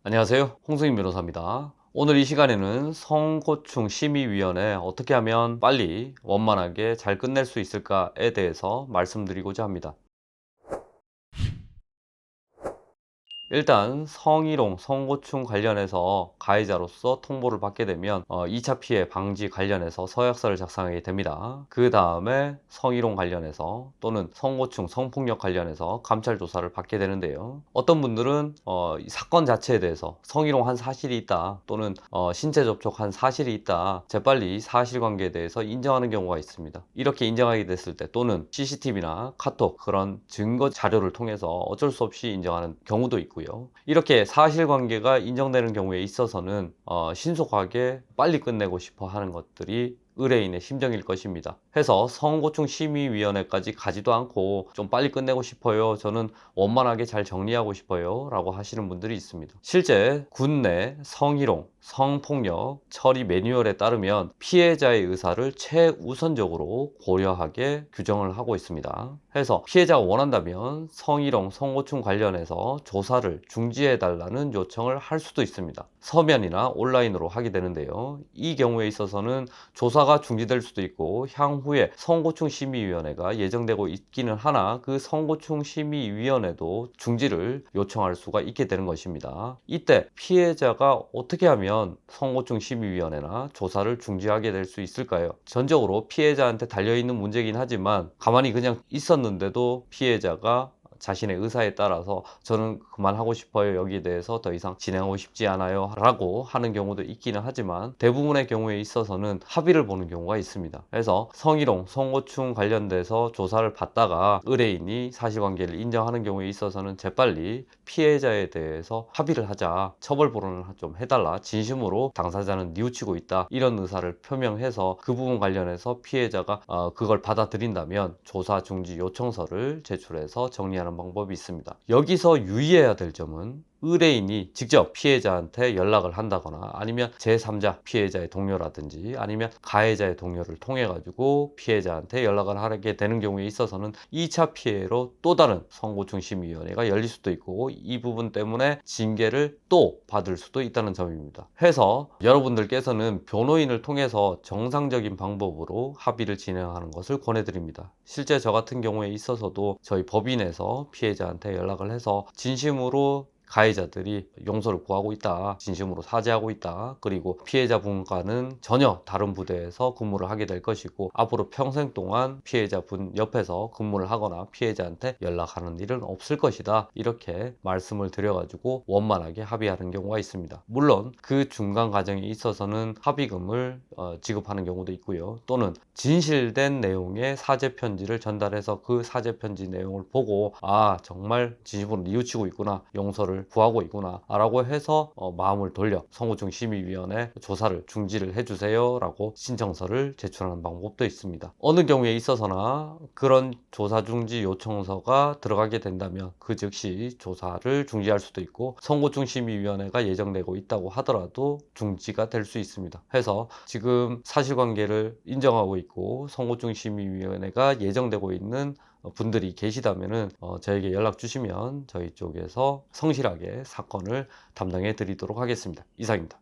안녕하세요. 홍승인 변호사입니다. 오늘 이 시간에는 성고충 심의위원회 어떻게 하면 빨리 원만하게 잘 끝낼 수 있을까에 대해서 말씀드리고자 합니다. 일단 성희롱, 성고충 관련해서 가해자로서 통보를 받게 되면 2차 피해 방지 관련해서 서약서를 작성하게 됩니다. 그 다음에 성희롱 관련해서 또는 성고충, 성폭력 관련해서 감찰 조사를 받게 되는데요. 어떤 분들은 이 사건 자체에 대해서 성희롱 한 사실이 있다 또는 신체 접촉한 사실이 있다, 재빨리 사실관계에 대해서 인정하는 경우가 있습니다. 이렇게 인정하게 됐을 때 또는 CCTV나 카톡 그런 증거 자료를 통해서 어쩔 수 없이 인정하는 경우도 있고요. 이렇게 사실관계가 인정되는 경우에 있어서는 신속하게 빨리 끝내고 싶어 하는 것들이 의뢰인의 심정일 것입니다. 해서 성고충 심의위원회까지 가지도 않고 좀 빨리 끝내고 싶어요, 저는 원만하게 잘 정리하고 싶어요 라고 하시는 분들이 있습니다. 실제 국내 성희롱, 성폭력 처리 매뉴얼에 따르면 피해자의 의사를 최우선적으로 고려하게 규정을 하고 있습니다. 해서 피해자가 원한다면 성희롱, 성고충 관련해서 조사를 중지해 달라는 요청을 할 수도 있습니다. 서면이나 온라인으로 하게 되는데요. 이 경우에 있어서는 조사가 중지될 수도 있고 향후에 성고충 심의위원회가 예정되고 있기는 하나 그 성고충 심의위원회도 중지를 요청할 수가 있게 되는 것입니다. 이때 피해자가 어떻게 하면 성고충 심의위원회나 조사를 중지하게 될 수 있을까요? 전적으로 피해자한테 달려있는 문제긴 하지만 가만히 그냥 있었는데도 피해자가 자신의 의사에 따라서 저는 그만하고 싶어요, 여기에 대해서 더 이상 진행하고 싶지 않아요 라고 하는 경우도 있기는 하지만 대부분의 경우에 있어서는 합의를 보는 경우가 있습니다. 그래서 성희롱, 성고충 관련돼서 조사를 받다가 의뢰인이 사실관계를 인정하는 경우에 있어서는 재빨리 피해자에 대해서 합의를 하자, 처벌 불원을 좀 해달라, 진심으로 당사자는 뉘우치고 있다, 이런 의사를 표명해서 그 부분 관련해서 피해자가 그걸 받아들인다면 조사 중지 요청서를 제출해서 정리하는 방법이 있습니다. 여기서 유의해야 될 점은 의뢰인이 직접 피해자한테 연락을 한다거나 아니면 제3자 피해자의 동료라든지 아니면 가해자의 동료를 통해 가지고 피해자한테 연락을 하게 되는 경우에 있어서는 2차 피해로 또 다른 성고충 심의위원회가 열릴 수도 있고 이 부분 때문에 징계를 또 받을 수도 있다는 점입니다. 해서 여러분들께서는 변호인을 통해서 정상적인 방법으로 합의를 진행하는 것을 권해드립니다. 실제 저 같은 경우에 있어서도 저희 법인에서 피해자한테 연락을 해서 진심으로 가해자들이 용서를 구하고 있다, 진심으로 사죄하고 있다, 그리고 피해자분과는 전혀 다른 부대에서 근무를 하게 될 것이고 앞으로 평생 동안 피해자분 옆에서 근무를 하거나 피해자한테 연락하는 일은 없을 것이다, 이렇게 말씀을 드려가지고 원만하게 합의하는 경우가 있습니다. 물론 그 중간 과정에 있어서는 합의금을 지급하는 경우도 있고요, 또는 진실된 내용의 사죄 편지를 전달해서 그 사죄 편지 내용을 보고 정말 진심으로 뉘우치고 있구나, 용서를 구하고 있구나 라고 해서 마음을 돌려 성고충 심의위원회 조사를 중지를 해주세요 라고 신청서를 제출하는 방법도 있습니다. 어느 경우에 있어서나 그런 조사 중지 요청서가 들어가게 된다면 그 즉시 조사를 중지할 수도 있고 성고충 심의위원회가 예정되고 있다고 하더라도 중지가 될 수 있습니다. 해서 지금 사실관계를 인정하고 있고 성고충 심의위원회가 예정되고 있는 분들이 계시다면은 저에게 연락 주시면 저희 쪽에서 성실하게 사건을 담당해 드리도록 하겠습니다. 이상입니다.